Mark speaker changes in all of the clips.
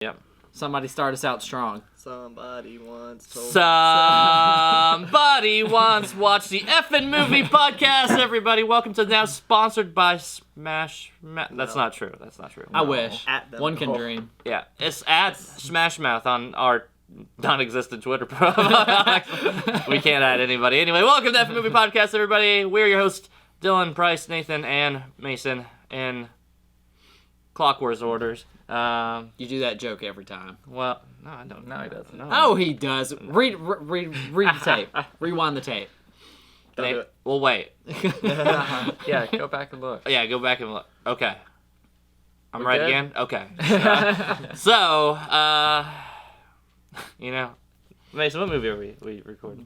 Speaker 1: Yep.
Speaker 2: Somebody start us out strong.
Speaker 3: Somebody once told
Speaker 1: Somebody once watched the effing movie podcast, everybody. Welcome to now sponsored by Smash Mouth. That's not true. That's not true.
Speaker 2: I wish.
Speaker 3: At them.
Speaker 2: One can dream.
Speaker 1: Yeah, it's at Smash Mouth on our non-existent Twitter profile. We can't add anybody. Anyway, welcome to the effing movie podcast, everybody. We're your hosts, Dylan, Price, Nathan, and Mason in clockwork orders.
Speaker 2: You do that joke every time.
Speaker 1: Well, no, I don't. No, he doesn't. No.
Speaker 2: Oh, he does. Read the tape. Rewind the tape.
Speaker 3: Don't do it.
Speaker 1: Well, wait.
Speaker 4: Yeah, go back and look.
Speaker 1: Yeah, go back and look. Okay. I'm
Speaker 4: We're
Speaker 1: right
Speaker 4: good?
Speaker 1: again? Okay. So, Mason, what movie are we recording?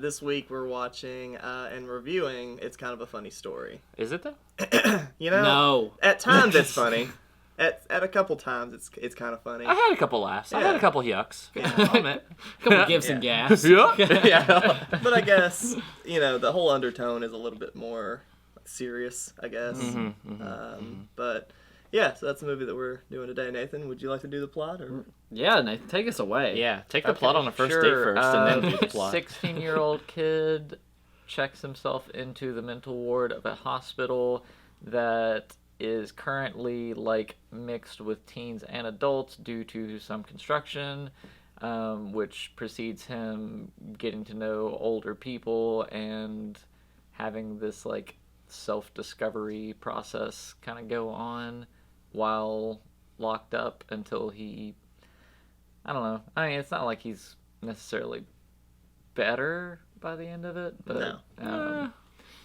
Speaker 3: This week we're watching and reviewing It's Kind of a Funny Story.
Speaker 1: Is it though?
Speaker 3: You know,
Speaker 2: No.
Speaker 3: at times it's funny. At a couple times it's kind of funny.
Speaker 1: I had a couple laughs. I had a couple yucks. I'll admit.
Speaker 2: Couple Gibson gas.
Speaker 1: Yeah.
Speaker 3: But I guess, the whole undertone is a little bit more serious, I guess. But yeah, so that's the movie that we're doing today. Nathan, would you like to do the plot? Or?
Speaker 2: Yeah, Nathan, take us away.
Speaker 1: Yeah, take the plot on the first
Speaker 4: Sure.
Speaker 1: date first, and then do the plot.
Speaker 4: 16-year-old kid checks himself into the mental ward of a hospital that is currently mixed with teens and adults due to some construction, which precedes him getting to know older people and having this self-discovery process kind of go on while locked up until he, I don't know. I mean, it's not like he's necessarily better by the end of it, but
Speaker 3: No.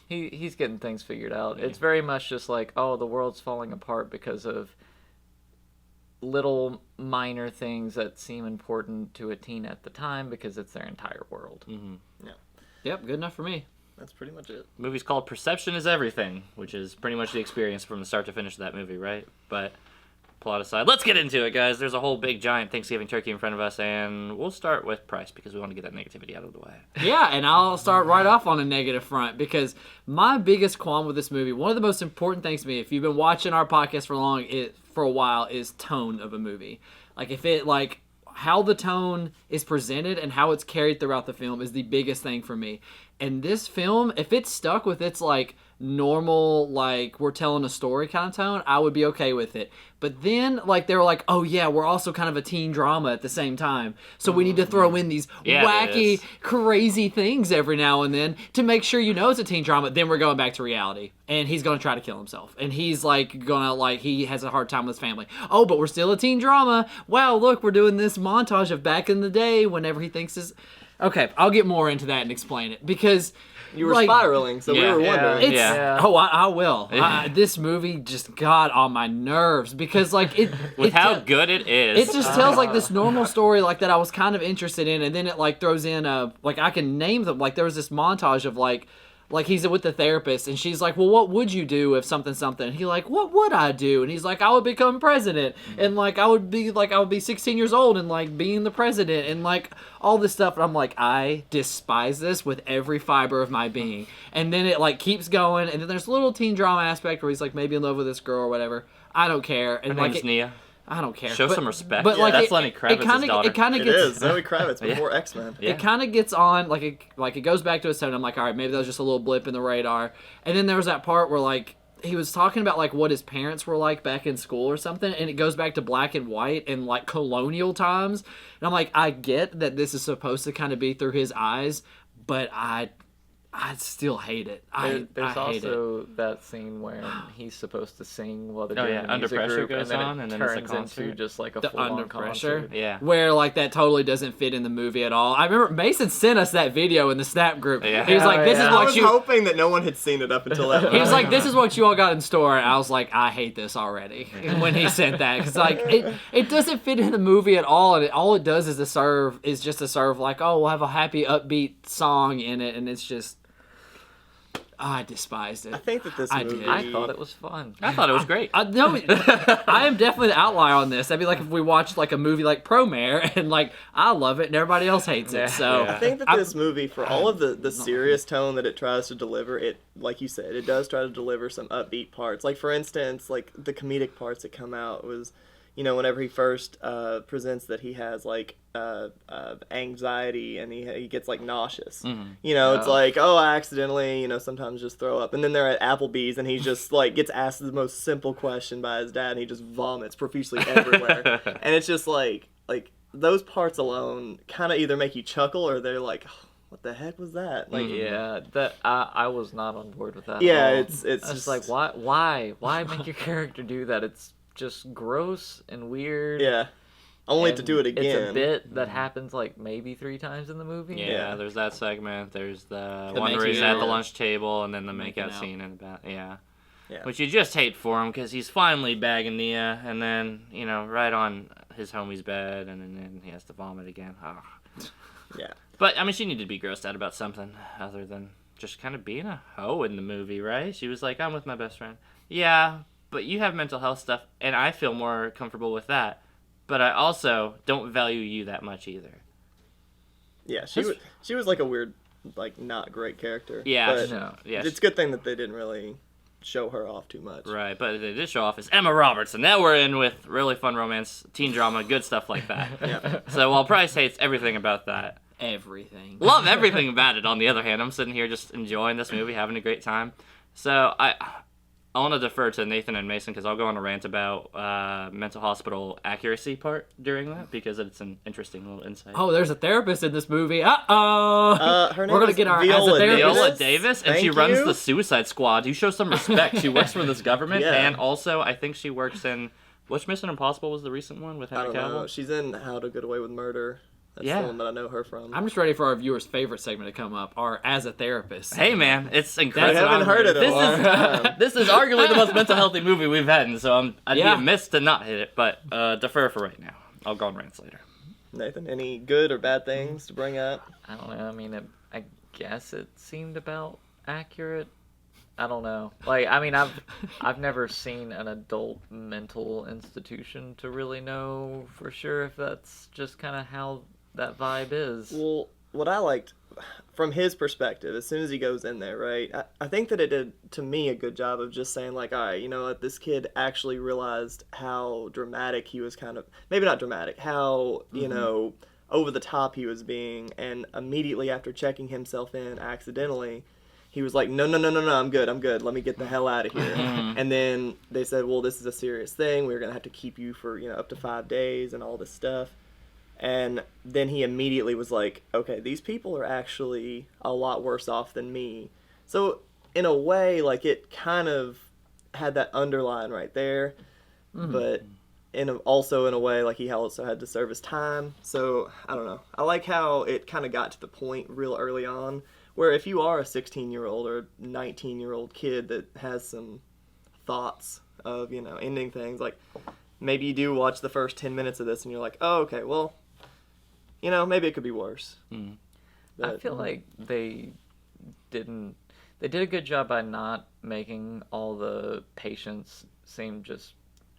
Speaker 4: he's getting things figured out. It's very much just the world's falling apart because of little minor things that seem important to a teen at the time because it's their entire world.
Speaker 1: Mm-hmm.
Speaker 2: Yep, good enough for me.
Speaker 3: That's pretty much it.
Speaker 1: The movie's called Perception is Everything, which is pretty much the experience from the start to finish of that movie, right? But plot aside, let's get into it, guys. There's a whole big giant Thanksgiving turkey in front of us, and we'll start with Price because we want to get that negativity out of the way.
Speaker 2: Yeah, and I'll start right off on a negative front because my biggest qualm with this movie, one of the most important things to me, if you've been watching our podcast for a while, is tone of a movie. How the tone is presented and how it's carried throughout the film is the biggest thing for me. And this film, if it's stuck with its normal, we're telling a story kind of tone, I would be okay with it. But then, they were oh yeah, we're also kind of a teen drama at the same time. So we need to throw in these wacky, crazy things every now and then to make sure it's a teen drama. Then we're going back to reality. And he's going to try to kill himself. And he's he has a hard time with his family. Oh, but we're still a teen drama. Wow, look, we're doing this montage of back in the day whenever he thinks his... Okay, I'll get more into that and explain it because
Speaker 3: You were spiraling, so we were wondering.
Speaker 2: I will. This movie just got on my nerves because
Speaker 1: How good it is.
Speaker 2: It just tells this normal story that I was kind of interested in, and then it throws in I can name them. There was this montage of he's with the therapist, and she's well, what would you do if something? And he what would I do? And he's I would become president, and I would be 16 years old and being the president, and all this stuff. And I'm I despise this with every fiber of my being. And then it keeps going, and then there's a little teen drama aspect where he's maybe in love with this girl or whatever. I don't care. And
Speaker 1: Her name's Nia.
Speaker 2: I don't care.
Speaker 1: Show some respect.
Speaker 2: But
Speaker 1: that's Lenny Kravitz's daughter.
Speaker 3: It is Zoe Kravitz before X-Men.
Speaker 2: It kind of gets on it goes back to a tone. I'm all right, maybe that was just a little blip in the radar. And then there was that part where he was talking about what his parents were back in school or something, and it goes back to black and white and colonial times. And I'm I get that this is supposed to kind of be through his eyes, but I still hate it.
Speaker 4: There's
Speaker 2: I hate
Speaker 4: also that scene where he's supposed to sing while they're doing the
Speaker 1: Under
Speaker 4: music
Speaker 1: Pressure
Speaker 4: group,
Speaker 1: goes
Speaker 4: and then
Speaker 1: on,
Speaker 4: it
Speaker 1: and then it's a
Speaker 4: turns
Speaker 1: concert.
Speaker 4: into just a
Speaker 2: the
Speaker 4: full-on
Speaker 2: Under Pressure.
Speaker 4: concert.
Speaker 1: Yeah.
Speaker 2: Where that totally doesn't fit in the movie at all. I remember Mason sent us that video in the Snap group.
Speaker 1: Yeah.
Speaker 2: He was this is
Speaker 3: I
Speaker 2: what
Speaker 3: was
Speaker 2: you...
Speaker 3: hoping that no one had seen it up until that
Speaker 2: He was
Speaker 3: point.
Speaker 2: this is what you all got in store. And I was I hate this already when he sent that. Because, it doesn't fit in the movie at all. And all it does is just to serve, oh, we'll have a happy, upbeat song in it. And it's just... I despised it.
Speaker 3: I think that this
Speaker 2: I
Speaker 3: movie...
Speaker 2: did.
Speaker 4: I thought it was fun.
Speaker 1: I thought it was great.
Speaker 2: No, I am definitely the outlier on this. That'd be if we watched a movie like Promare and I love it and everybody else hates it. So
Speaker 3: I think that this movie, for all of the serious tone that it tries to deliver, it, like you said, it does try to deliver some upbeat parts. For instance, the comedic parts that come out was, whenever he first presents that he has like anxiety and he gets like nauseous. It's like, oh, I accidentally, sometimes just throw up. And then they're at Applebee's and he just like gets asked the most simple question by his dad and he just vomits profusely everywhere. And it's just like those parts alone kind of either make you chuckle or they're like, oh, what the heck was that? Like,
Speaker 4: yeah, that I was not on board with that.
Speaker 3: Yeah,
Speaker 4: at all.
Speaker 3: it's
Speaker 4: just like, why make your character do that? It's just gross and weird.
Speaker 3: Yeah. Only
Speaker 4: and
Speaker 3: to do it again.
Speaker 4: It's a bit that happens like maybe 3 times in the movie.
Speaker 1: Yeah, there's that segment. There's the one
Speaker 2: making
Speaker 1: where he's
Speaker 2: out.
Speaker 1: at the lunch table, and then the
Speaker 2: Making
Speaker 1: makeout
Speaker 2: out.
Speaker 1: scene and about
Speaker 3: Yeah.
Speaker 1: Which you just hate for him because he's finally bagging Nia, and then right on his homie's bed, and then he has to vomit again. Oh.
Speaker 3: Yeah.
Speaker 1: But I mean, she needed to be grossed out about something other than just kind of being a hoe in the movie, right? She was like, "I'm with my best friend." Yeah, but you have mental health stuff, and I feel more comfortable with that. But I also don't value you that much either.
Speaker 3: Yeah, she was like a weird, like not great character.
Speaker 1: Yeah,
Speaker 3: but
Speaker 4: No.
Speaker 1: Yeah,
Speaker 3: it's a good thing that they didn't really show her off too much.
Speaker 1: right. But they did show off is Emma Roberts, and now we're in with really fun romance, teen drama, good stuff like that.
Speaker 3: Yeah.
Speaker 1: So while Price hates everything about that,
Speaker 2: Everything.
Speaker 1: love everything about it. On the other hand, I'm sitting here just enjoying this movie, having a great time. So I want to defer to Nathan and Mason because I'll go on a rant about mental hospital accuracy part during that because it's an interesting little insight.
Speaker 2: Oh, there's a therapist in this movie. Uh-oh.
Speaker 3: Her name
Speaker 2: We're gonna
Speaker 3: is
Speaker 2: get our
Speaker 3: Viola
Speaker 2: as a therapist.
Speaker 1: Viola Davis, and she
Speaker 3: Thank
Speaker 1: runs
Speaker 3: you.
Speaker 1: the Suicide Squad. You show some respect. She works for this government,
Speaker 3: Yeah.
Speaker 1: and also I think she works in which Mission Impossible was the recent one with
Speaker 3: I
Speaker 1: Henry
Speaker 3: don't know.
Speaker 1: Cavill.
Speaker 3: She's in How to Get Away with Murder. That's
Speaker 1: Yeah.
Speaker 3: the one that I know her from.
Speaker 2: I'm just ready for our viewers' favorite segment to come up, our as a therapist.
Speaker 1: Hey man, it's
Speaker 3: I
Speaker 1: incredible.
Speaker 2: That's what
Speaker 3: haven't
Speaker 2: I'm
Speaker 3: heard it
Speaker 2: ready
Speaker 3: in a long time.
Speaker 1: This is arguably the most mental healthy movie we've had, and so I'd
Speaker 2: Yeah.
Speaker 1: be amiss to not hit it. But defer for right now. I'll go on rants later.
Speaker 3: Nathan, any good or bad things to bring up?
Speaker 4: I don't know. I mean, I guess it seemed about accurate. I don't know. Like, I mean, I've never seen an adult mental institution to really know for sure if that's just kind of how that vibe is.
Speaker 3: Well, what I liked from his perspective, as soon as he goes in there, right, I think that it did, to me, a good job of just saying, like, all right, you know what, this kid actually realized how dramatic he was kind of, maybe not dramatic, how, you know, over the top he was being, and immediately after checking himself in accidentally, he was like, no, I'm good, let me get the hell out of here. And then they said, well, this is a serious thing, we're going to have to keep you for, up to 5 days and all this stuff. And then he immediately was like, okay, these people are actually a lot worse off than me. So in a way, like, it kind of had that underline right there. But also in a way, like, he also had to serve his time. So, I don't know. I like how it kind of got to the point real early on where if you are a 16-year-old or 19-year-old kid that has some thoughts of, ending things, like, maybe you do watch the first 10 minutes of this and you're like, oh, okay, well, maybe it could be worse. But,
Speaker 4: I feel like they did a good job by not making all the patients seem just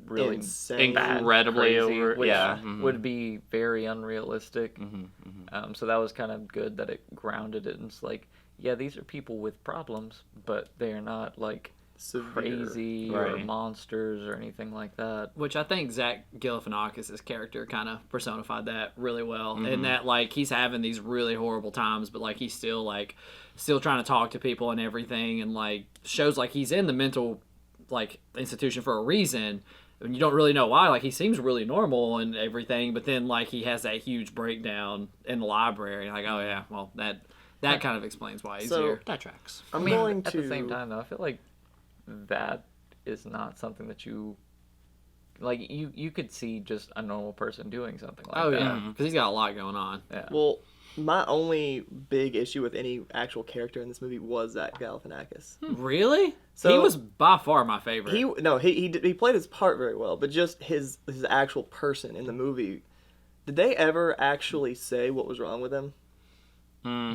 Speaker 4: really
Speaker 3: Insane.
Speaker 1: Incredibly
Speaker 4: crazy,
Speaker 1: over.
Speaker 4: which
Speaker 1: Yeah.
Speaker 4: would be very unrealistic.
Speaker 1: Mm-hmm.
Speaker 4: So that was kind of good that it grounded it, and it's like, yeah, these are people with problems, but they're not like
Speaker 3: severe.
Speaker 4: crazy or
Speaker 1: Right.
Speaker 4: monsters or anything like that.
Speaker 2: Which I think Zach Galifianakis' character kind of personified that really well. In that, like, he's having these really horrible times, but, like, he's still trying to talk to people and everything, and, like, shows like he's in the mental, like, institution for a reason. And you don't really know why. Like, he seems really normal and everything, but then, like, he has that huge breakdown in the library. Like, oh yeah, well, that kind of explains why he's
Speaker 3: So-
Speaker 2: here.
Speaker 1: That tracks.
Speaker 3: I'm
Speaker 4: I mean,
Speaker 3: going
Speaker 4: at
Speaker 3: to...
Speaker 4: the same time, though, I feel like that is not something that you could see just a normal person doing something like
Speaker 2: Oh
Speaker 4: that.
Speaker 2: yeah, because he's got a lot going on.
Speaker 4: Yeah.
Speaker 3: Well, my only big issue with any actual character in this movie was Zach Galifianakis.
Speaker 2: Really?
Speaker 3: So-
Speaker 2: he was by far my favorite.
Speaker 3: He played his part very well, but just his actual person in the movie. Did they ever actually say what was wrong with him?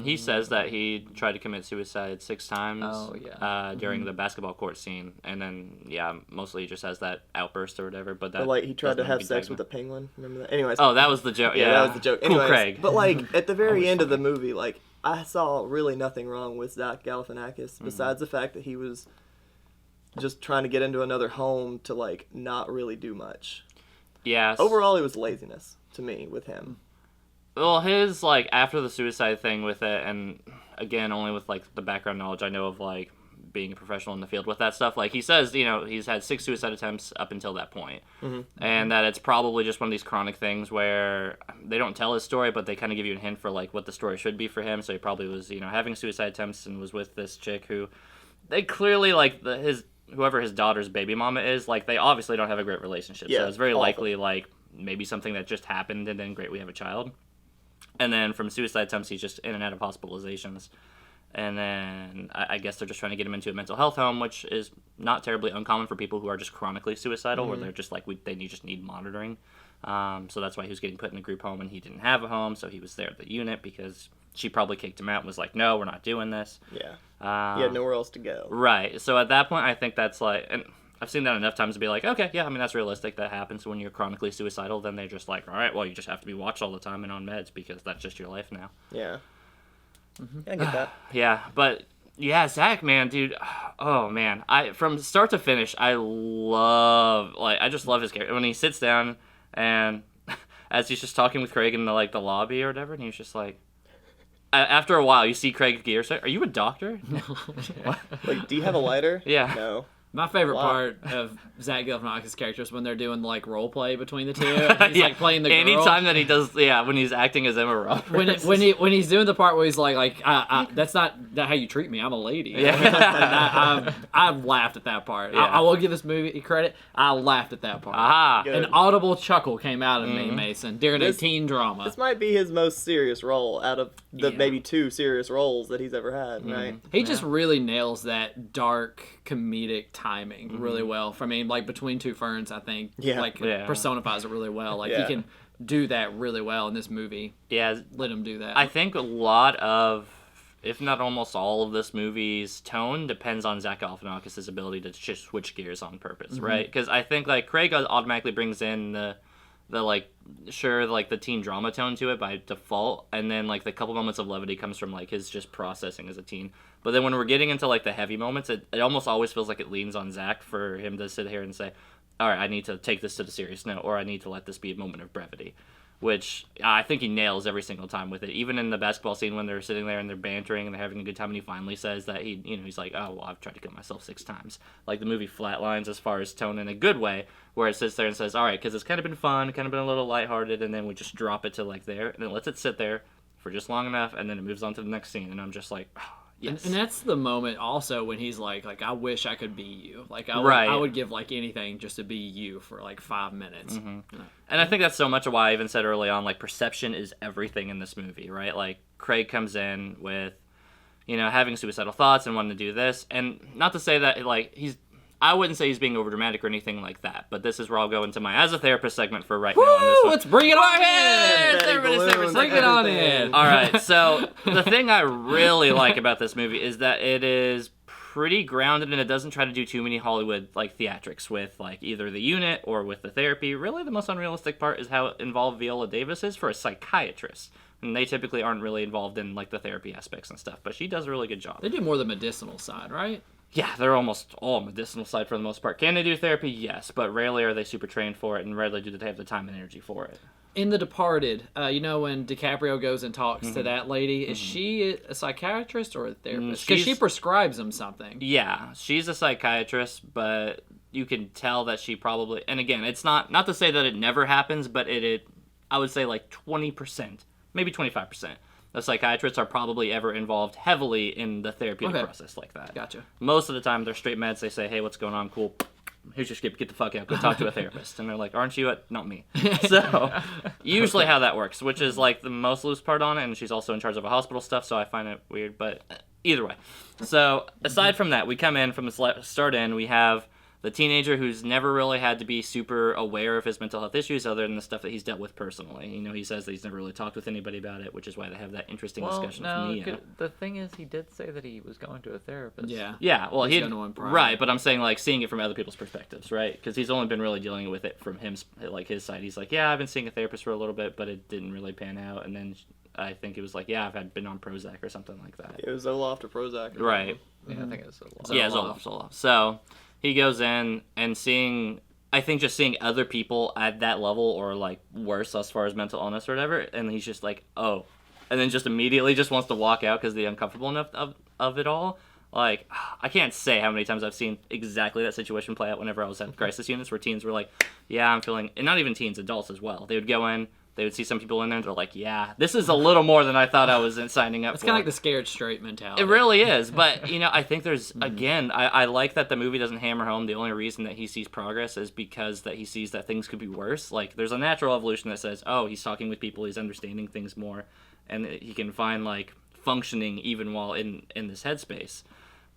Speaker 1: He says that he tried to commit suicide 6 times
Speaker 4: Oh, yeah.
Speaker 1: during the basketball court scene, and then mostly he just has that outburst or whatever. But that
Speaker 3: Or like he tried to
Speaker 1: doesn't
Speaker 3: have
Speaker 1: be
Speaker 3: sex with a
Speaker 1: tagged
Speaker 3: penguin. Remember that? Anyways.
Speaker 1: in. Oh, that was the joke. Yeah,
Speaker 3: that was the joke.
Speaker 1: Cool,
Speaker 3: Anyways,
Speaker 1: Craig.
Speaker 3: But like at the very
Speaker 1: Always
Speaker 3: end of the
Speaker 1: funny.
Speaker 3: movie, like I saw really nothing wrong with Zach Galifianakis besides the fact that he was just trying to get into another home to like not really do much.
Speaker 1: Yes.
Speaker 3: Overall, it was laziness to me with him.
Speaker 1: Well, his, like, after the suicide thing with it, and again, only with, like, the background knowledge I know of, like, being a professional in the field with that stuff, like, he says, you know, he's had 6 suicide attempts up until that point. And that it's probably just one of these chronic things where they don't tell his story, but they kind of give you a hint for, like, what the story should be for him. So he probably was, you know, having suicide attempts and was with this chick who, they clearly, like, whoever his daughter's baby mama is, like, they obviously don't have a great relationship.
Speaker 3: Yeah,
Speaker 1: so it's very
Speaker 3: awful.
Speaker 1: likely, like, maybe something that just happened and then great, we have a child. And then from suicide attempts, he's just in and out of hospitalizations. And then I guess they're just trying to get him into a mental health home, which is not terribly uncommon for people who are just chronically suicidal, where they're just like, just need monitoring. So that's why he was getting put in a group home, and he didn't have a home, so he was there at the unit because she probably kicked him out and was like, no, we're not doing this.
Speaker 3: Yeah. He had nowhere else to go.
Speaker 1: Right. So at that point, I think that's like, and I've seen that enough times to be like, okay, yeah, I mean, that's realistic. That happens when you're chronically suicidal. Then they're just like, all right, well, you just have to be watched all the time and on meds because that's just your life now.
Speaker 3: Yeah. Yeah, I get that.
Speaker 1: Yeah, but yeah, Zach, man, dude, oh man, from start to finish, I just love his character when he sits down and as he's just talking with Craig in the lobby or whatever, and he's just like, after a while, you see Craig Gear say, "Are you a doctor?" What?
Speaker 3: Like, do you have a lighter?
Speaker 1: Yeah.
Speaker 3: No.
Speaker 2: My favorite part of Zach Galifianakis' character is when they're doing like role play between the two. And he's like playing the girl.
Speaker 1: Anytime that he does, when he's acting as Emma Roberts.
Speaker 2: When he's doing the part where he's like that's not how you treat me. I'm a lady.
Speaker 1: Yeah.
Speaker 2: I've laughed at that part.
Speaker 1: Yeah.
Speaker 2: I will give this movie credit. I laughed at that part.
Speaker 1: Aha.
Speaker 3: Good.
Speaker 2: An audible chuckle came out of me, Mason, during a teen drama.
Speaker 3: This might be his most serious role out of the maybe 2 serious roles that he's ever had, right?
Speaker 2: He just really nails that dark comedic timing really well. I mean, like Between Two Ferns, I think, personifies it really well. Like he can do that really well in this movie.
Speaker 1: Yeah,
Speaker 2: let him do that.
Speaker 1: I think a lot of, if not almost all of this movie's tone depends on Zach Galifianakis' ability to just switch gears on purpose, right? Because I think like Craig automatically brings in the teen drama tone to it by default, and then like the couple moments of levity comes from like his just processing as a teen. But then when we're getting into like the heavy moments, it almost always feels like it leans on Zach for him to sit here and say, all right, I need to take this to the serious note, or I need to let this be a moment of brevity, which I think he nails every single time with it. Even in the basketball scene when they're sitting there and they're bantering and they're having a good time, and he finally says that he's like, oh, well, I've tried to kill myself 6 times. Like the movie flatlines as far as tone in a good way, where it sits there and says, all right, because it's kind of been fun, kind of been a little lighthearted, and then we just drop it to like there, and it lets it sit there for just long enough, and then it moves on to the next scene, and I'm just like, oh, yes.
Speaker 2: And that's the moment also when he's like I wish I could be you. Like
Speaker 1: Right.
Speaker 2: I would give like anything just to be you for like 5 minutes.
Speaker 1: And I think that's so much of why I even said early on, like, perception is everything in this movie, right? Like, Craig comes in with, having suicidal thoughts and wanting to do this, and not to say that, like, I wouldn't say he's being overdramatic or anything like that, but this is where I'll go into my as a therapist segment for right now on this one.
Speaker 2: Let's bring it on
Speaker 1: in!
Speaker 2: Bring it on in!
Speaker 1: All right, so the thing I really like about this movie is that it is pretty grounded and it doesn't try to do too many Hollywood like theatrics with like either the unit or with the therapy. Really, the most unrealistic part is how involved Viola Davis is for a psychiatrist. And they typically aren't really involved in like the therapy aspects and stuff, but she does a really good job.
Speaker 2: They do more the medicinal side, right?
Speaker 1: Yeah, they're almost all medicinal side for the most part. Can they do therapy? Yes, but rarely are they super trained for it, and rarely do they have the time and energy for it.
Speaker 2: In The Departed, when DiCaprio goes and talks to that lady, is she a psychiatrist or a therapist? Because she prescribes him something.
Speaker 1: Yeah, she's a psychiatrist, but you can tell that she probably... And again, it's not to say that it never happens, but I would say like 20%, maybe 25%. The psychiatrists are probably ever involved heavily in the therapeutic process like that.
Speaker 2: Gotcha.
Speaker 1: Most of the time, they're straight meds. They say, hey, what's going on? Cool. Here's your skip. Get the fuck out. Go talk to a therapist. And they're like, aren't you? Not me. So usually how that works, which is like the most loose part on it. And she's also in charge of a hospital stuff, so I find it weird. But either way. So aside from that, we come in from the start in. We have the teenager who's never really had to be super aware of his mental health issues other than the stuff that he's dealt with personally. He says that he's never really talked with anybody about it, which is why they have that interesting discussion with Mia.
Speaker 4: The thing is, he did say that he was going to a therapist.
Speaker 2: Yeah.
Speaker 1: Yeah, well,
Speaker 2: right,
Speaker 1: but I'm saying, like, seeing it from other people's perspectives, right? Because he's only been really dealing with it from his side. He's like, yeah, I've been seeing a therapist for a little bit, but it didn't really pan out. And then I think it was like, yeah, I've been on Prozac or something like that.
Speaker 3: It was Zoloft or Prozac.
Speaker 1: Right.
Speaker 4: Yeah, I think it was Zoloft.
Speaker 1: Yeah, Zoloft. So he goes in and seeing I think just seeing other people at that level or like worse as far as mental illness or whatever, and he's just like, oh, and then just immediately just wants to walk out because the uncomfortable enough of it all. Like, I can't say how many times I've seen exactly that situation play out whenever I was at crisis units where teens were like, yeah, I'm feeling, and not even teens, adults as well. They would go in, they would see some people in there, and they're like, yeah, this is a little more than I thought I was signing up for.
Speaker 2: It's kind of like the scared straight mentality.
Speaker 1: It really is, but, I think there's, again, I like that the movie doesn't hammer home the only reason that he sees progress is because that he sees that things could be worse. Like, there's a natural evolution that says, oh, he's talking with people, he's understanding things more, and he can find, like, functioning even while in this headspace.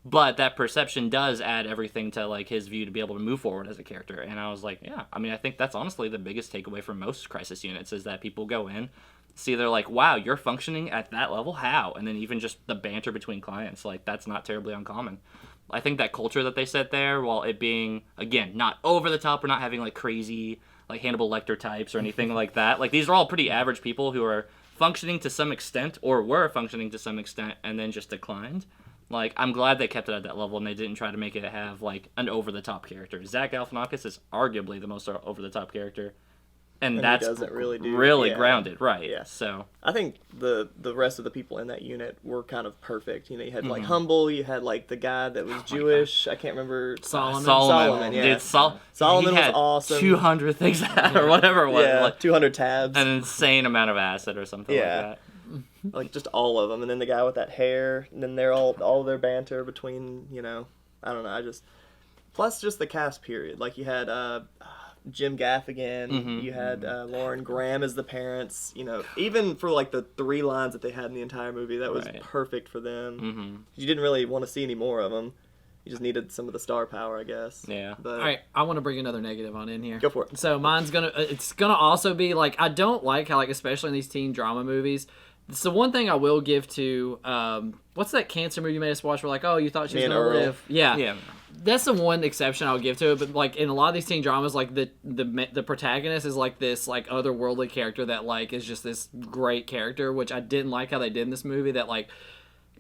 Speaker 1: But that perception does add everything to, like, his view to be able to move forward as a character. And I was like, yeah, I mean, I think that's honestly the biggest takeaway from most crisis units is that people go in, see they're like, wow, you're functioning at that level? How? And then even just the banter between clients, like, that's not terribly uncommon. I think that culture that they set there, while it being, again, not over the top, we're not having, like, crazy, like, Hannibal Lecter types or anything like that. Like, these are all pretty average people who are functioning to some extent, or were functioning to some extent, and then just declined. Like, I'm glad they kept it at that level and they didn't try to make it have, like, an over-the-top character. Zach Galifianakis is arguably the most over-the-top character. And that's
Speaker 3: doesn't really
Speaker 1: grounded, right?
Speaker 3: Yeah.
Speaker 1: So
Speaker 3: I think the rest of the people in that unit were kind of perfect. You had like Humble, you had like the guy that was Jewish. I can't remember.
Speaker 2: Solomon.
Speaker 3: Yeah.
Speaker 1: Dude,
Speaker 3: Solomon was awesome.
Speaker 1: 200 things or whatever it was.
Speaker 3: Yeah,
Speaker 1: like,
Speaker 3: 200 tabs.
Speaker 1: an insane amount of acid or something like that.
Speaker 3: Like just all of them, and then the guy with that hair, and then they're all their banter between, I don't know. Plus just the cast period. Like you had Jim Gaffigan, you had Lauren Graham as the parents. Even for like the 3 lines that they had in the entire movie, that was perfect for them. You didn't really want to see any more of them. You just needed some of the star power, I guess.
Speaker 1: Yeah.
Speaker 3: But,
Speaker 2: all right, I want to bring another negative on in here.
Speaker 3: Go for it.
Speaker 2: So mine's it's gonna also be like, I don't like how, like, especially in these teen drama movies. So one thing I will give to what's that cancer movie you made us watch? We're like, oh, you thought she was gonna live? Yeah. That's the one exception I'll give to it. But like in a lot of these teen dramas, like the protagonist is like this like otherworldly character that like is just this great character, which I didn't like how they did in this movie. That like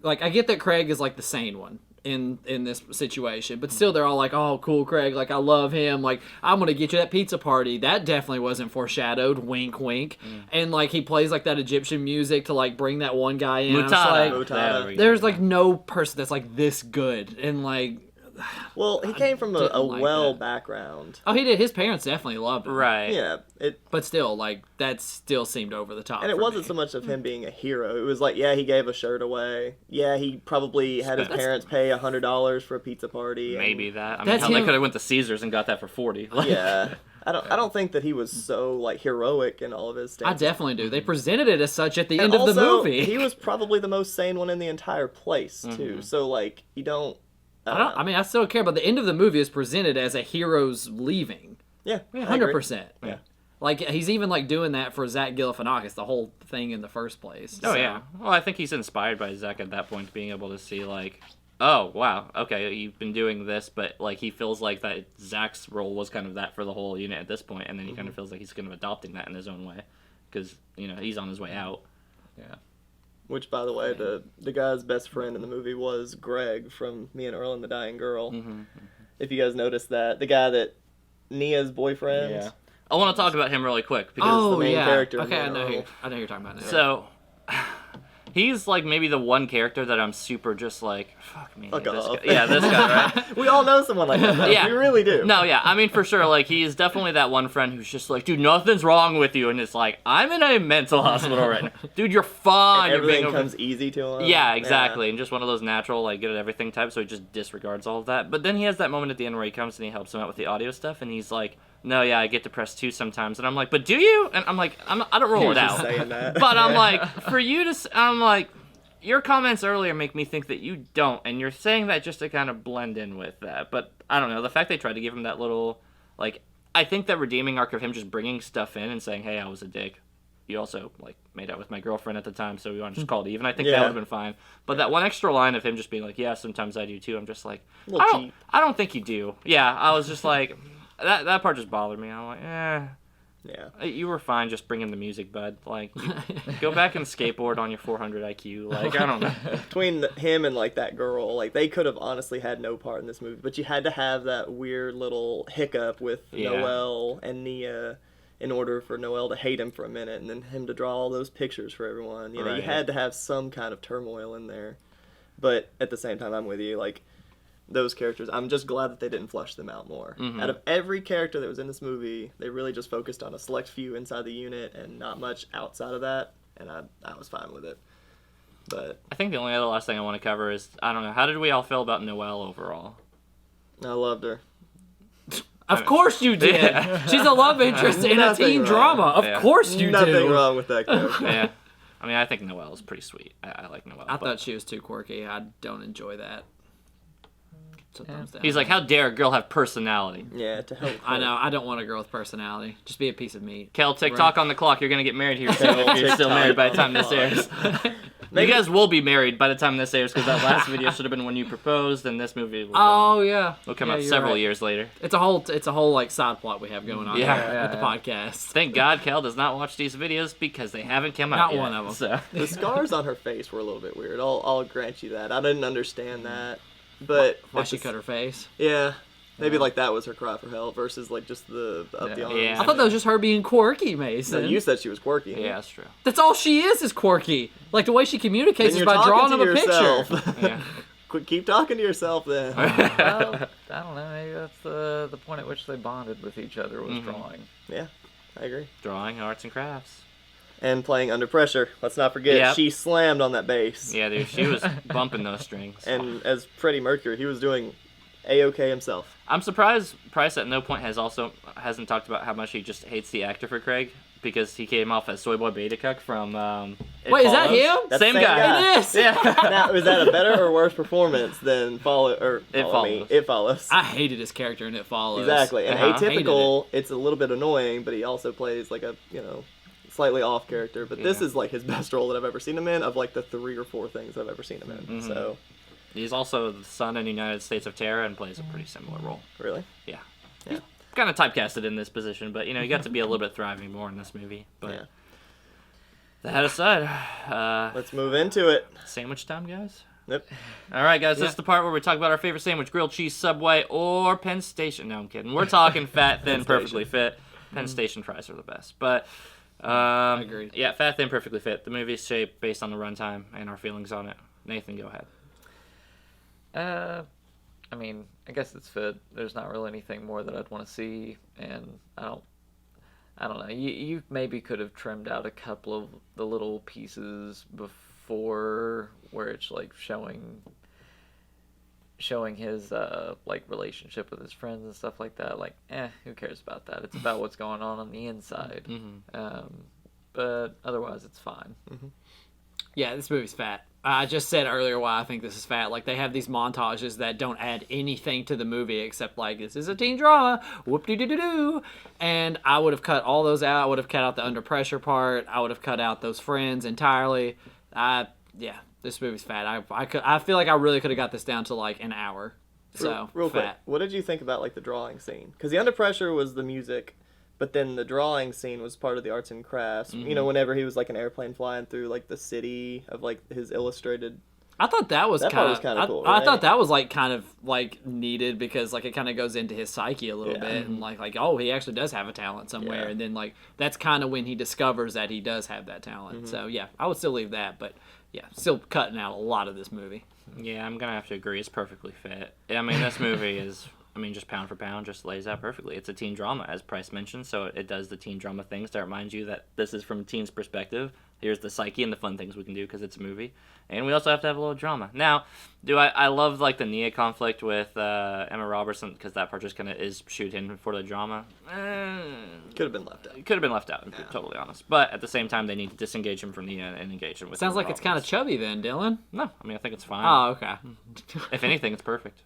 Speaker 2: I get that Craig is like the sane one in this situation, but still they're all like, oh, cool, Craig, like I love him, like I'm gonna get you that pizza party. That definitely wasn't foreshadowed, wink wink. And like he plays like that Egyptian music to like bring that one guy in.
Speaker 3: Mutada.
Speaker 2: There's like no person that's like this good, and like,
Speaker 3: well, he came from a background.
Speaker 2: Oh, he did. His parents definitely loved him.
Speaker 1: Right.
Speaker 3: Yeah.
Speaker 2: But still, like, that still seemed over the top.
Speaker 3: And it wasn't so much of him being a hero. It was like, yeah, he gave a shirt away. Yeah, he probably had his parents pay $100 for a pizza party.
Speaker 1: Maybe that. I mean, hell, they could have went to Caesars and got that for $40.
Speaker 3: Yeah. I don't think that he was so like heroic in all of his stances.
Speaker 2: I definitely do. They presented it as such at the end of the movie.
Speaker 3: He was probably the most sane one in the entire place too. So like you don't.
Speaker 2: I still don't care, but the end of the movie is presented as a hero's leaving.
Speaker 3: Yeah,
Speaker 2: 100%.
Speaker 3: Yeah.
Speaker 2: Like, he's even, like, doing that for Zach Galifianakis, the whole thing in the first place.
Speaker 1: Oh, yeah. Well, I think he's inspired by Zach at that point, being able to see, like, oh, wow, okay, you've been doing this, but, like, he feels like that Zach's role was kind of that for the whole unit at this point, and then he kind of feels like he's kind of adopting that in his own way, because, he's on his way out.
Speaker 2: Yeah.
Speaker 3: Which, by the way, the guy's best friend in the movie was Greg from Me and Earl and the Dying Girl. If you guys noticed that. The guy that Nia's boyfriend.
Speaker 1: Yeah. I want to talk about him really quick.
Speaker 3: Because the main character.
Speaker 2: Okay, I know who you're talking about now.
Speaker 1: So, he's, like, maybe the one character that I'm super just like, fuck me.
Speaker 3: Fuck off.
Speaker 1: Yeah, this guy, right?
Speaker 3: We all know someone like that.
Speaker 1: Yeah.
Speaker 3: We really do.
Speaker 1: No, yeah. I mean, for sure, like, he's definitely that one friend who's just like, dude, nothing's wrong with you. And it's like, I'm in a mental hospital right now. Dude, you're fine.
Speaker 3: And everything comes easy to him.
Speaker 1: Yeah, exactly. And just one of those natural, like, good at everything type, so he just disregards all of that. But then he has that moment at the end where he comes and he helps him out with the audio stuff, and he's like, no, yeah, I get depressed too sometimes. And I'm like, but do you? And I'm like, I don't roll it out.
Speaker 3: Saying that.
Speaker 1: But I'm like, for you to, I'm like, your comments earlier make me think that you don't, and you're saying that just to kind of blend in with that. But I don't know, the fact they tried to give him that little, like, I think that redeeming arc of him just bringing stuff in and saying, hey, I was a dick. You also, like, made out with my girlfriend at the time, so we want to just call it even. I think that would have been fine. But that one extra line of him just being like, yeah, sometimes I do too, I'm just like, I don't think you do. Yeah, I was just like, that part just bothered me. I'm like,
Speaker 3: Yeah.
Speaker 1: You were fine just bringing the music, bud. Like, go back and skateboard on your 400 IQ. Like, I don't know.
Speaker 3: Between him and like that girl, like they could have honestly had no part in this movie, but you had to have that weird little hiccup with Noelle and Nia in order for Noelle to hate him for a minute and then him to draw all those pictures for everyone. You know, you had to have some kind of turmoil in there. But at the same time, I'm with you. Like, those characters, I'm just glad that they didn't flesh them out more. Out of every character that was in this movie, they really just focused on a select few inside the unit and not much outside of that, and I was fine with it. But
Speaker 1: I think the only other last thing I want to cover is, I don't know, how did we all feel about Noelle overall?
Speaker 3: I loved her.
Speaker 2: Of course you did.
Speaker 1: Yeah.
Speaker 2: She's a love interest in a teen drama. Of course you do.
Speaker 3: Nothing wrong with that character.
Speaker 1: Yeah. I mean, I think Noelle is pretty sweet. I like Noelle.
Speaker 2: I thought she was too quirky. I don't enjoy that.
Speaker 1: He's like, how dare a girl have personality?
Speaker 3: Yeah, to help.
Speaker 2: I know. I don't want a girl with personality. Just be a piece of meat.
Speaker 1: Kel, TikTok on the clock. You're going to get married here soon if you're still married by the time this airs. You guys will be married by the time this airs because that last video should have been when you proposed, and this movie will come out several years later.
Speaker 2: It's a whole like side plot we have going on here with the podcast.
Speaker 1: Thank God Kel does not watch these videos because they haven't come out yet.
Speaker 2: Not one of them.
Speaker 1: So.
Speaker 3: The scars on her face were a little bit weird. I'll grant you that. I didn't understand that. But
Speaker 2: why she cut her face?
Speaker 3: Yeah, maybe like that was her cry for help versus like just the up the arms.
Speaker 1: Yeah.
Speaker 2: I thought that was just her being quirky, Mason.
Speaker 3: No, you said she was quirky.
Speaker 1: Yeah, that's true.
Speaker 2: That's all she is quirky. Like the way she communicates is by drawing him a picture.
Speaker 1: Yeah.
Speaker 3: Keep talking to yourself then.
Speaker 4: Well, I don't know. Maybe that's the point at which they bonded with each other was drawing.
Speaker 3: Yeah, I agree.
Speaker 1: Drawing, arts, and crafts.
Speaker 3: And playing under pressure. Let's not forget, she slammed on that bass.
Speaker 1: Yeah, dude, she was bumping those strings.
Speaker 3: And as Freddie Mercury, he was doing A-OK himself.
Speaker 1: I'm surprised Price at no point hasn't talked about how much he just hates the actor for Craig because he came off as Soy Boy Beta Cuck from
Speaker 2: Wait, is that him?
Speaker 3: That's
Speaker 1: Same guy.
Speaker 2: It is.
Speaker 1: Yeah.
Speaker 3: Now, is that a better or worse performance than It Follows?
Speaker 2: I hated his character in It Follows.
Speaker 3: Exactly. And
Speaker 2: Hated
Speaker 3: Atypical, it's a little bit annoying, but he also plays like a, slightly off character. But this is like his best role that I've ever seen him in of like the 3 or 4 things I've ever seen him in. So
Speaker 1: He's also the son in the United States of Terra and plays a pretty similar role.
Speaker 3: Really?
Speaker 1: Yeah. He's kind of typecasted in this position, but he got to be a little bit thriving more in this movie. But that aside,
Speaker 3: let's move into it.
Speaker 1: Sandwich time, guys.
Speaker 3: Yep.
Speaker 1: All right, guys. This is the part where we talk about our favorite sandwich: grilled cheese, Subway, or Penn Station. No, I'm kidding. We're talking fat, thin, perfectly fit. Penn Station fries are the best, but.
Speaker 2: Agreed.
Speaker 1: Yeah, fat, thin, perfectly fit. The movie's shaped based on the runtime and our feelings on it. Nathan, go ahead.
Speaker 4: I mean, I guess it's fit. There's not really anything more that I'd want to see, and I don't know. You maybe could have trimmed out a couple of the little pieces before where it's like showing his like relationship with his friends and stuff like that. Like, who cares about that? It's about what's going on the inside. But otherwise, it's fine.
Speaker 2: Yeah, this movie's fat. I just said earlier why I think this is fat. Like, they have these montages that don't add anything to the movie except, like, this is a teen drama, whoop-de-doo-doo-doo. And I would have cut all those out. I would have cut out the under pressure part. I would have cut out those friends entirely. This movie's fat. I feel like I really could have got this down to, like, an hour. So,
Speaker 3: real quick,
Speaker 2: fat.
Speaker 3: what did you think about, like, the drawing scene? Because the under pressure was the music, but then the drawing scene was part of the arts and crafts. Whenever he was like an airplane flying through like the city of like his illustrated.
Speaker 2: I thought that was kind of
Speaker 3: cool.
Speaker 2: I
Speaker 3: right?
Speaker 2: thought that was like kind of like needed because like it kind of goes into his psyche a little bit and like he actually does have a talent somewhere and then like that's kind of when he discovers that he does have that talent. So yeah, I would still leave that, but yeah, still cutting out a lot of this movie.
Speaker 1: Yeah, I'm gonna have to agree. It's perfectly fit. I mean, this movie is. Just pound for pound, just lays out perfectly. It's a teen drama, as Price mentioned, so it does the teen drama things to remind you that this is from a teen's perspective. Here's the psyche and the fun things we can do because it's a movie. And we also have to have a little drama. Now, I love, like, the Nia conflict with Emma Robertson because that part just kind of is shoot in for the drama.
Speaker 3: Could have been left out.
Speaker 1: Could have been left out, to be totally honest. But at the same time, they need to disengage him from Nia and engage him with
Speaker 2: Sounds
Speaker 1: Emma
Speaker 2: like it's kind of
Speaker 1: Robertson.
Speaker 2: chubby then, Dylan.
Speaker 1: No, I think it's fine.
Speaker 2: Oh, okay.
Speaker 1: If anything, it's perfect.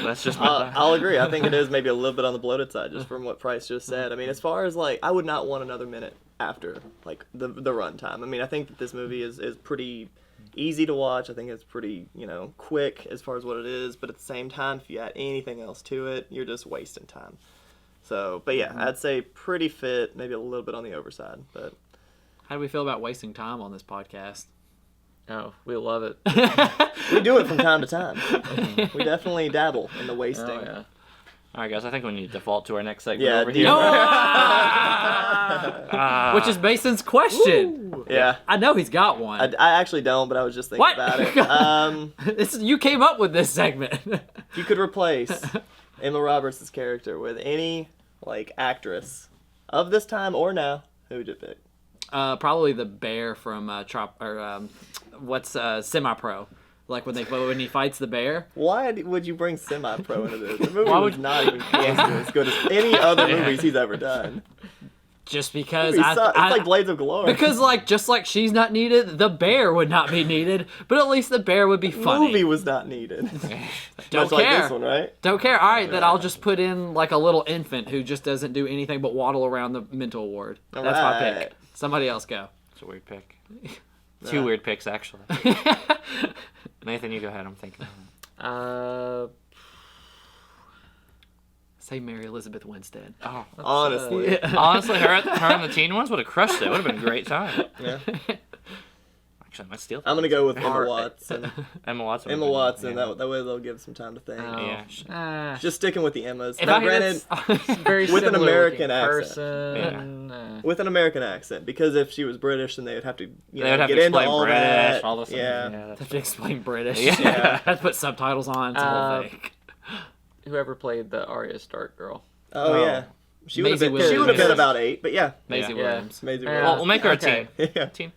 Speaker 1: That's just
Speaker 3: I'll agree. I think it is maybe a little bit on the bloated side, just from what Price just said. I mean, as far as like, I would not want another minute after like the runtime. I mean, I think that this movie is pretty easy to watch. I think it's pretty quick as far as what it is. But at the same time, if you add anything else to it, you're just wasting time. So, but yeah, I'd say pretty fit, maybe a little bit on the overside, but
Speaker 2: How do we feel about wasting time on this podcast?
Speaker 4: Oh, we love it.
Speaker 3: we do it from time to time. We definitely dabble in the wasting.
Speaker 4: Oh, yeah.
Speaker 1: All right, guys. I think we need to default to our next segment
Speaker 3: Yeah,
Speaker 1: over
Speaker 3: do
Speaker 1: here.
Speaker 3: you-
Speaker 2: Which is Mason's question.
Speaker 3: Ooh. Yeah.
Speaker 2: I know he's got one.
Speaker 3: I actually don't, but I was just thinking
Speaker 2: What?
Speaker 3: about it.
Speaker 2: You came up with this segment.
Speaker 3: If you could replace Emma Roberts' character with any like actress of this time or now, who would you pick?
Speaker 2: Probably the bear from Semi-Pro. Like when he fights the bear.
Speaker 3: Why would you bring Semi-Pro into this? The movie
Speaker 2: Why
Speaker 3: was
Speaker 2: would-
Speaker 3: not even close to as good as any other movies he's ever done.
Speaker 2: Just because
Speaker 3: It's like Blades of Glory.
Speaker 2: because just like she's not needed, the bear would not be needed, but at least the bear would be
Speaker 3: the
Speaker 2: funny.
Speaker 3: movie was not needed.
Speaker 2: Don't
Speaker 3: Much like
Speaker 2: care.
Speaker 3: this one, right?
Speaker 2: Don't care. All right, then I'll just put in like a little infant who just doesn't do anything but waddle around the mental ward. That's my pick.
Speaker 3: Alright.
Speaker 2: Somebody else go.
Speaker 1: It's a weird pick. Two weird picks, actually. Nathan, you go ahead. I'm thinking.
Speaker 2: Say Mary Elizabeth Winstead.
Speaker 1: Oh,
Speaker 3: Honestly.
Speaker 1: honestly, her and the teen ones would have crushed it. Would have been a great time.
Speaker 3: Yeah.
Speaker 1: Actually, I might steal.
Speaker 3: I'm gonna go with Emma Watson.
Speaker 1: Emma Watson.
Speaker 3: Emma Watson. That way they'll give some time to think.
Speaker 1: Yeah.
Speaker 3: Just sticking with the Emmas.
Speaker 2: If
Speaker 3: Now,
Speaker 2: I-
Speaker 3: granted,
Speaker 4: Very
Speaker 3: With an
Speaker 4: similar
Speaker 3: American
Speaker 4: looking
Speaker 3: accent.
Speaker 4: person.
Speaker 3: with an American accent, because if she was British, then they would have to
Speaker 1: They would have
Speaker 3: get
Speaker 1: to
Speaker 3: into
Speaker 1: explain
Speaker 3: all
Speaker 1: British.
Speaker 3: that.
Speaker 1: All this.
Speaker 3: Yeah.
Speaker 1: That's
Speaker 2: Have to explain British.
Speaker 1: Yeah.
Speaker 2: Have to put subtitles on. It's a whole thing.
Speaker 4: Whoever played the Arya Stark girl.
Speaker 3: Oh yeah. She would have
Speaker 2: Maisie
Speaker 3: been. She would have been
Speaker 2: Williams.
Speaker 3: about 8, but yeah.
Speaker 2: Maisie
Speaker 1: Yeah.
Speaker 2: Williams.
Speaker 3: Maisie
Speaker 4: Yeah.
Speaker 1: Well,
Speaker 3: Williams.
Speaker 1: we'll make her a
Speaker 4: Okay.
Speaker 1: teen.
Speaker 3: Yeah.
Speaker 1: Teen.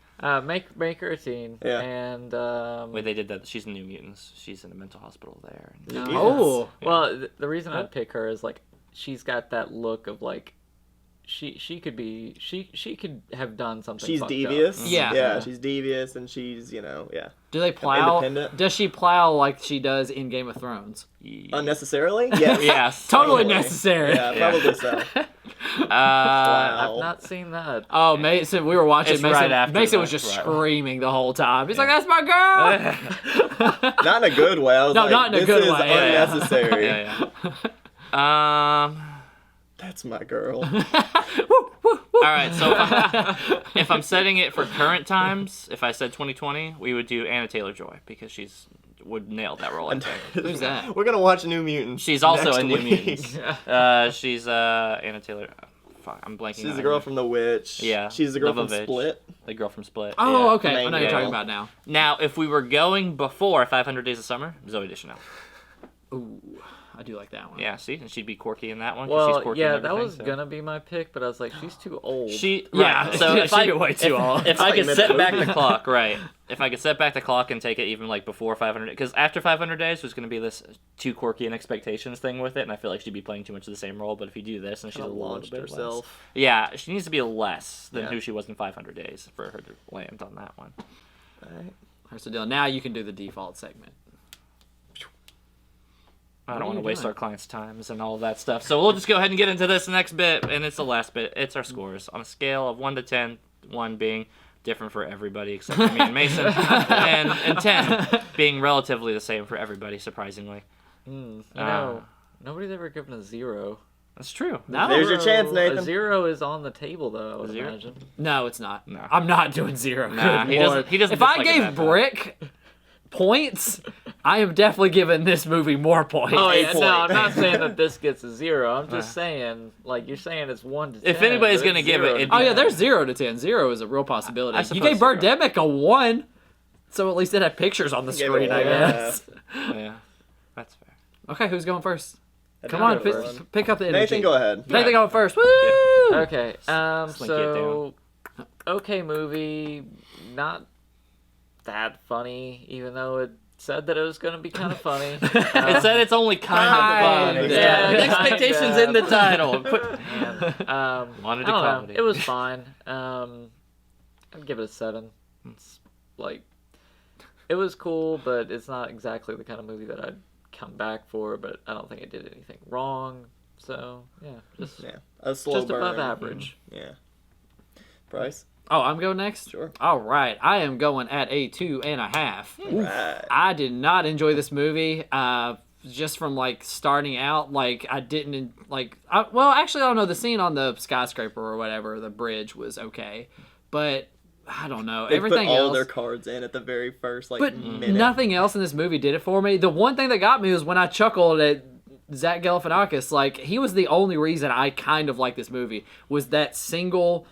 Speaker 4: Make her a teen.
Speaker 3: Yeah.
Speaker 4: And
Speaker 1: Wait, they did that. She's in New Mutants. She's in a mental hospital there.
Speaker 3: Yeah.
Speaker 2: Oh.
Speaker 4: well, the reason I'd pick her is like she's got that look of like she could have done something.
Speaker 3: She's
Speaker 4: fucked
Speaker 3: devious.
Speaker 4: Up.
Speaker 2: Yeah.
Speaker 3: Yeah. She's devious, and she's yeah.
Speaker 2: Do they plow?
Speaker 3: Independent.
Speaker 2: Does she plow like she does in Game of Thrones?
Speaker 3: Unnecessarily? Yes.
Speaker 1: Yes.
Speaker 2: Totally
Speaker 3: Totally.
Speaker 2: necessary.
Speaker 3: Yeah, probably so.
Speaker 4: I've not seen that.
Speaker 2: Oh, Mason, we were watching.
Speaker 1: It's
Speaker 2: Mason,
Speaker 1: right after
Speaker 2: Mason
Speaker 1: that,
Speaker 2: was just
Speaker 1: right.
Speaker 2: screaming the whole time. He's like, "That's my girl."
Speaker 3: Not in a good way. I was
Speaker 2: No,
Speaker 3: like,
Speaker 2: not in a
Speaker 3: this
Speaker 2: good
Speaker 3: is
Speaker 2: way, yeah.
Speaker 3: unnecessary.
Speaker 1: Yeah.
Speaker 3: That's my girl.
Speaker 1: All right. So if I'm setting it for current times, if I said 2020, we would do Anna Taylor-Joy because would nail that role. I think.
Speaker 2: Who's that?
Speaker 3: We're gonna watch New Mutants.
Speaker 1: She's also
Speaker 3: next
Speaker 1: in New
Speaker 3: week.
Speaker 1: Mutants. She's Anna Taylor. Fuck, I'm blanking.
Speaker 3: She's
Speaker 1: on
Speaker 3: the
Speaker 1: her
Speaker 3: girl
Speaker 1: name.
Speaker 3: from The Witch.
Speaker 1: Yeah,
Speaker 3: She's the girl from
Speaker 1: Lovovich.
Speaker 3: Split.
Speaker 1: The girl from Split.
Speaker 2: Oh,
Speaker 1: yeah.
Speaker 2: okay. I know
Speaker 3: Main
Speaker 2: you're talking
Speaker 3: girl.
Speaker 2: about now.
Speaker 1: Now, if we were going before 500 Days of Summer, Zooey Deschanel.
Speaker 2: Ooh, I do like that one.
Speaker 1: Yeah, see, and she'd be quirky in that one. 'cause she's
Speaker 4: Well,
Speaker 1: quirky in
Speaker 4: yeah, that
Speaker 1: everything,
Speaker 4: was
Speaker 1: so.
Speaker 4: gonna be my pick, but I was like, she's too old.
Speaker 2: Yeah,
Speaker 1: So if
Speaker 2: she'd
Speaker 1: I
Speaker 2: be way too old.
Speaker 1: if I
Speaker 3: like
Speaker 1: could set back the
Speaker 3: mid-movie.
Speaker 1: clock, right? If I could set back the clock and take it even like before 500, because after 500 days there's going to be this too quirky and expectations thing with it, and I feel like she'd be playing too much of the same role. But if you do this, and she's a
Speaker 3: Kinda
Speaker 1: little
Speaker 3: launched
Speaker 1: bit
Speaker 3: herself.
Speaker 1: less, yeah, she needs to be less than
Speaker 4: Yeah.
Speaker 1: who she was in 500 Days for her to land on that one.
Speaker 3: Alright.
Speaker 2: Here's the deal. Now you can do the default segment.
Speaker 1: I
Speaker 2: What
Speaker 1: don't
Speaker 2: are
Speaker 1: want to
Speaker 2: you
Speaker 1: waste
Speaker 2: doing?
Speaker 1: our clients' times and all of that stuff. So we'll just go ahead and get into this next bit, and it's the last bit. It's our scores on a scale of 1 to 10, 1 being different for everybody except for me and Mason, and 10 being relatively the same for everybody, surprisingly.
Speaker 4: You know, nobody's ever given a 0.
Speaker 1: That's true.
Speaker 2: No,
Speaker 3: There's your chance,
Speaker 4: A
Speaker 3: Nathan.
Speaker 4: 0 is on the table, though. I would
Speaker 1: zero?
Speaker 4: imagine.
Speaker 2: no, it's not.
Speaker 1: No.
Speaker 2: I'm not doing 0.
Speaker 1: Nah,
Speaker 2: Good
Speaker 1: he doesn't-
Speaker 2: Lord.
Speaker 1: he doesn't
Speaker 2: If I
Speaker 1: dislike it
Speaker 2: gave
Speaker 1: that bad.
Speaker 2: Brick points, I am definitely giving this movie more points.
Speaker 4: Oh,
Speaker 3: A
Speaker 4: yeah,
Speaker 3: point.
Speaker 4: no, I'm not saying that this gets a 0. I'm just saying, like, you're saying it's 1 to 10.
Speaker 1: If anybody's
Speaker 4: but
Speaker 1: gonna
Speaker 4: it's
Speaker 1: give
Speaker 4: 0
Speaker 1: it, it'd
Speaker 4: to
Speaker 2: Oh yeah,
Speaker 4: 10.
Speaker 2: there's 0 to 10. 0 is a real possibility.
Speaker 1: I
Speaker 2: You
Speaker 1: suppose
Speaker 2: gave
Speaker 1: so.
Speaker 2: Birdemic a 1, so at least it had pictures on the
Speaker 3: Give it
Speaker 2: screen,
Speaker 3: a
Speaker 2: I
Speaker 3: one.
Speaker 2: guess.
Speaker 1: Yeah, that's fair.
Speaker 2: Okay, who's going first?
Speaker 3: I'd
Speaker 2: Come
Speaker 3: go
Speaker 2: on,
Speaker 3: first.
Speaker 2: pick up the energy.
Speaker 3: Nathan, go ahead.
Speaker 2: Nathan, go first. Woo!
Speaker 4: Okay,
Speaker 1: Slinky it
Speaker 4: so okay movie, not that funny, even though it said that it was gonna be kind of funny.
Speaker 1: It said it's only kind of funny.
Speaker 4: Yeah,
Speaker 1: The expectations
Speaker 4: kind
Speaker 1: in the
Speaker 4: of.
Speaker 1: title.
Speaker 4: I
Speaker 1: Wanted a
Speaker 4: don't know.
Speaker 1: comedy.
Speaker 4: It was fine. I'd give it a 7. It's like it was cool, but it's not exactly the kind of movie that I'd come back for. But I don't think it did anything wrong. So yeah, just
Speaker 3: Yeah. A slow
Speaker 4: just
Speaker 3: burn.
Speaker 4: above average.
Speaker 3: Yeah. Bryce?
Speaker 2: Oh, I'm going next?
Speaker 3: Sure.
Speaker 2: All right. I am going at a 2.5.
Speaker 3: Right.
Speaker 2: I did not enjoy this movie. just from like starting out, like I didn't like. Well, actually, I don't know. The scene on the skyscraper or whatever, the bridge was okay, but I don't know.
Speaker 3: They
Speaker 2: Everything
Speaker 3: put all
Speaker 2: else,
Speaker 3: their cards in at the very first
Speaker 2: but
Speaker 3: minute.
Speaker 2: nothing else in this movie did it for me. The one thing that got me was when I chuckled at Zach Galifianakis. Like, he was the only reason I kind of liked this movie, was that single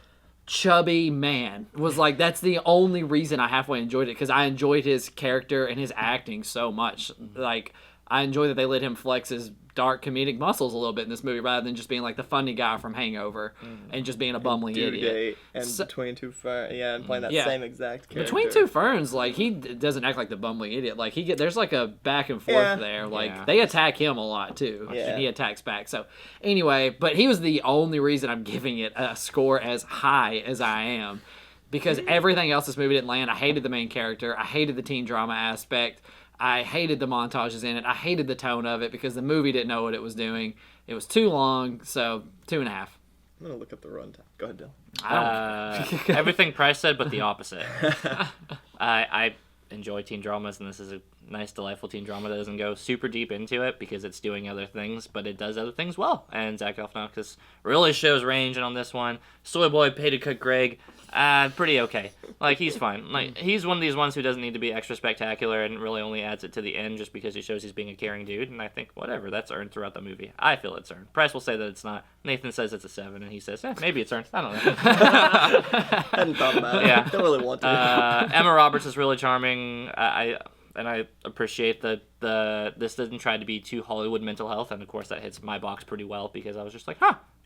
Speaker 2: chubby man. Was like, that's the only reason I halfway enjoyed it, because I enjoyed his character and his acting so much. Like, I enjoy that they let him flex his dark comedic muscles a little bit in this movie, rather than just being like the funny guy from Hangover and just being a bumbling idiot.
Speaker 3: And Between Two Ferns, and playing that
Speaker 2: Yeah.
Speaker 3: same exact character.
Speaker 2: Between Two Ferns, like, he doesn't act like the bumbling idiot. Like, there's like a back and forth
Speaker 3: Yeah.
Speaker 2: there. Like,
Speaker 1: Yeah.
Speaker 2: they attack him a lot too,
Speaker 3: Yeah.
Speaker 2: and he attacks back. So anyway, but he was the only reason I'm giving it a score as high as I am, because everything else this movie didn't land. I hated the main character. I hated the teen drama aspect. I hated the montages in it. I hated the tone of it, because the movie didn't know what it was doing. It was too long, so 2.5.
Speaker 3: I'm gonna look up the runtime. Go ahead, Dylan.
Speaker 2: I don't.
Speaker 1: Everything Price said, but the opposite. I enjoy teen dramas, and this is a nice, delightful teen drama that doesn't go super deep into it because it's doing other things, but it does other things well. And Zach Galifianakis really shows range on this one. Soy Boy, Pay to Cook Greg, pretty okay. Like, he's fine. Like, he's one of these ones who doesn't need to be extra spectacular and really only adds it to the end just because he shows he's being a caring dude. And I think, whatever, that's earned throughout the movie. I feel it's earned. Price will say that it's not. Nathan says it's a 7, and he says, maybe it's earned. I don't know.
Speaker 3: Hadn't thought about it.
Speaker 1: Yeah.
Speaker 3: Don't really want to.
Speaker 1: Emma Roberts is really charming. I appreciate that this doesn't try to be too Hollywood mental health, and of course that hits my box pretty well, because I was just like,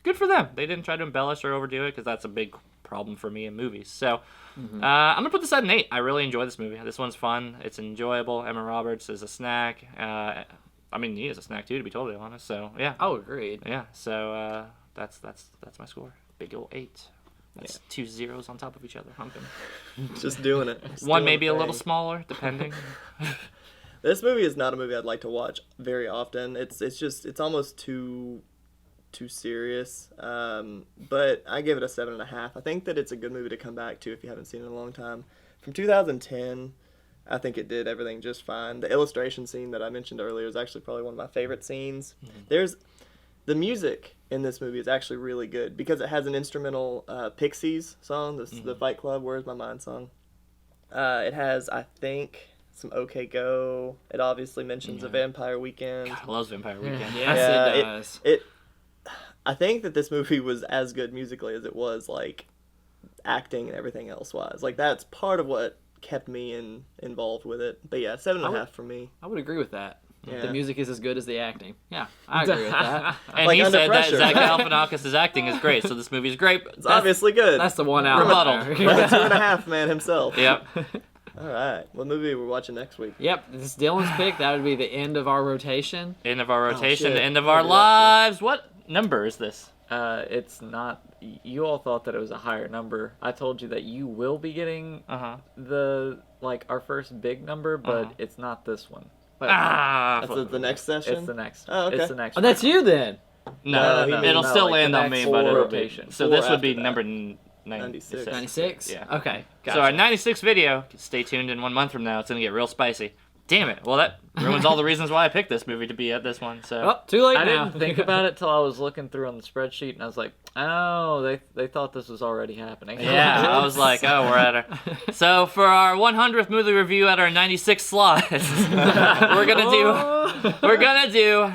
Speaker 1: good for them. They didn't try to embellish or overdo it, because that's a big problem for me in movies. So I'm gonna put this at an 8. I really enjoy this movie. This one's fun. It's enjoyable. Emma Roberts is a snack. I mean, he is a snack too, to be totally honest. So yeah.
Speaker 2: Oh, agreed.
Speaker 1: Yeah. So that's my score. Big old 8. That's 2 zeros on top of each other. Humping.
Speaker 3: Just doing it. Just
Speaker 1: One
Speaker 3: doing
Speaker 1: maybe
Speaker 3: the
Speaker 1: a little
Speaker 3: thing.
Speaker 1: smaller, depending.
Speaker 3: This movie is not a movie I'd like to watch very often. It's almost too serious. But I give it a 7.5. I think that it's a good movie to come back to if you haven't seen it in a long time. From 2010, I think it did everything just fine. The illustration scene that I mentioned earlier is actually probably one of my favorite scenes. The music in this movie is actually really good because it has an instrumental Pixies song, the Fight Club, Where's My Mind song. It has, I think, some OK Go. It obviously mentions a Vampire Weekend.
Speaker 1: God, I love Vampire Weekend.
Speaker 2: Yes, it does.
Speaker 3: I think that this movie was as good musically as it was, like, acting and everything else wise. Like, that's part of what kept me involved with it. But yeah, 7.5 for me.
Speaker 2: I would agree with that.
Speaker 3: Yeah.
Speaker 2: The music is as good as the acting. Yeah, I agree with that.
Speaker 1: And
Speaker 3: Like,
Speaker 1: he
Speaker 3: under
Speaker 1: said
Speaker 3: pressure.
Speaker 1: that Zach Galifianakis' acting is great, so this movie is great.
Speaker 3: It's obviously good.
Speaker 2: That's the one out
Speaker 1: Rebuttal.
Speaker 2: there.
Speaker 3: From the 2.5 man himself.
Speaker 1: Yep.
Speaker 3: All right. What movie we're watching next week?
Speaker 2: Yep, this is Dylan's pick. That would be the end of our rotation.
Speaker 1: End of our rotation,
Speaker 3: shit.
Speaker 1: end of
Speaker 3: What
Speaker 1: our
Speaker 3: did we have
Speaker 1: lives. What number is this?
Speaker 4: It's not. You all thought that it was a higher number. I told you that you will be getting our first big number, but it's not this one.
Speaker 3: That's the next session?
Speaker 4: It's the next.
Speaker 3: Oh, okay.
Speaker 4: It's the next.
Speaker 2: Oh, that's you then.
Speaker 1: No,
Speaker 3: No,
Speaker 1: it'll
Speaker 3: no,
Speaker 1: still
Speaker 4: like
Speaker 1: land
Speaker 4: the
Speaker 1: on me,
Speaker 4: next
Speaker 1: but it'll
Speaker 4: rotation.
Speaker 1: be. So
Speaker 3: Four
Speaker 1: this would be
Speaker 3: after
Speaker 1: number
Speaker 3: that.
Speaker 1: 96.
Speaker 2: 96?
Speaker 1: Yeah.
Speaker 2: Okay. Gotcha.
Speaker 1: So our 96 video, stay tuned in 1 month from now. It's going to get real spicy. Damn it. Well, that ruins all the reasons why I picked this movie to be at this one. So
Speaker 2: Oh, too late
Speaker 4: I
Speaker 2: now.
Speaker 4: didn't think about it till I was looking through on the spreadsheet, and I was like, "Oh, they thought this was already happening."
Speaker 1: yeah, I was like, oh, we're at our... So for our 100th movie review at our 96 slot, we're gonna do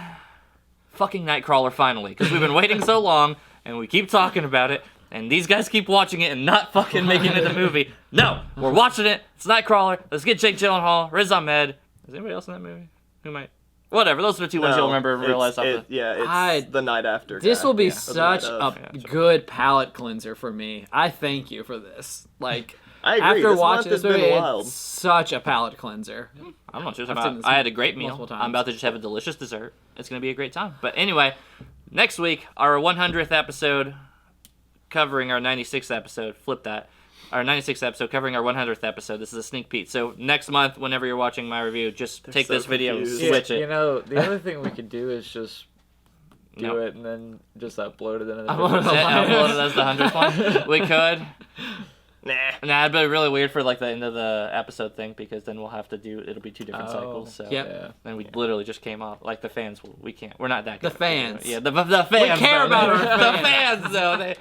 Speaker 1: fucking Nightcrawler finally, because we've been waiting so long, and we keep talking about it, and these guys keep watching it and not fucking making it a movie. No, we're watching it. It's Nightcrawler. Let's get Jake Gyllenhaal, Riz Ahmed. Is anybody else in that movie? Who might? Whatever. Those are the two ones you'll remember and realize after.
Speaker 3: It's the night after.
Speaker 2: This
Speaker 3: guy.
Speaker 2: will be
Speaker 3: Yeah.
Speaker 2: such
Speaker 3: Or the night
Speaker 2: a
Speaker 3: of.
Speaker 1: sure.
Speaker 2: good palate cleanser for me. I thank you for this. Like,
Speaker 3: I agree.
Speaker 2: after
Speaker 3: This month
Speaker 2: watching
Speaker 3: has
Speaker 2: this movie,
Speaker 3: been wild.
Speaker 2: it's such a palate cleanser.
Speaker 1: I'm not sure
Speaker 2: I've seen
Speaker 1: about.
Speaker 2: this
Speaker 1: I had a great meal.
Speaker 2: multiple
Speaker 1: I'm
Speaker 2: times.
Speaker 1: about to just have a delicious dessert. It's gonna be a great time. But anyway, next week our 100th episode, covering our 96th episode. Flip that. Our 96th episode covering our 100th episode. This is a sneak peek. So next month, whenever you're watching my review, just take
Speaker 3: so
Speaker 1: this video,
Speaker 3: confused.
Speaker 1: switch it.
Speaker 4: You know, the other thing we could do is just do
Speaker 1: Nope.
Speaker 4: it and then just upload it into the
Speaker 2: Upload it
Speaker 1: Upload it as the 100th one. We could. Nah, it'd be really weird for like the end of the episode thing because then we'll have to it'll be 2 different cycles. So
Speaker 2: Yep.
Speaker 1: then we literally just came off like the fans. We can't. We're not that good.
Speaker 2: The fans.
Speaker 1: Yeah, the fans.
Speaker 2: care
Speaker 1: though.
Speaker 2: about our
Speaker 1: The fans though.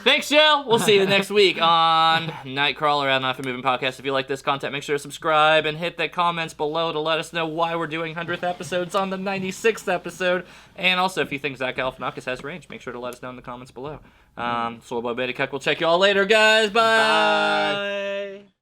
Speaker 1: Thanks, Jill. We'll see you next week on Nightcrawler at Not for Moving Podcast. If you like this content, make sure to subscribe and hit the comments below to let us know why we're doing 100th episodes on the 96th episode. And also, if you think Zach Galifianakis has range, make sure to let us know in the comments below. Soy Boy Beta Cuck. We'll check you all later, guys. Bye.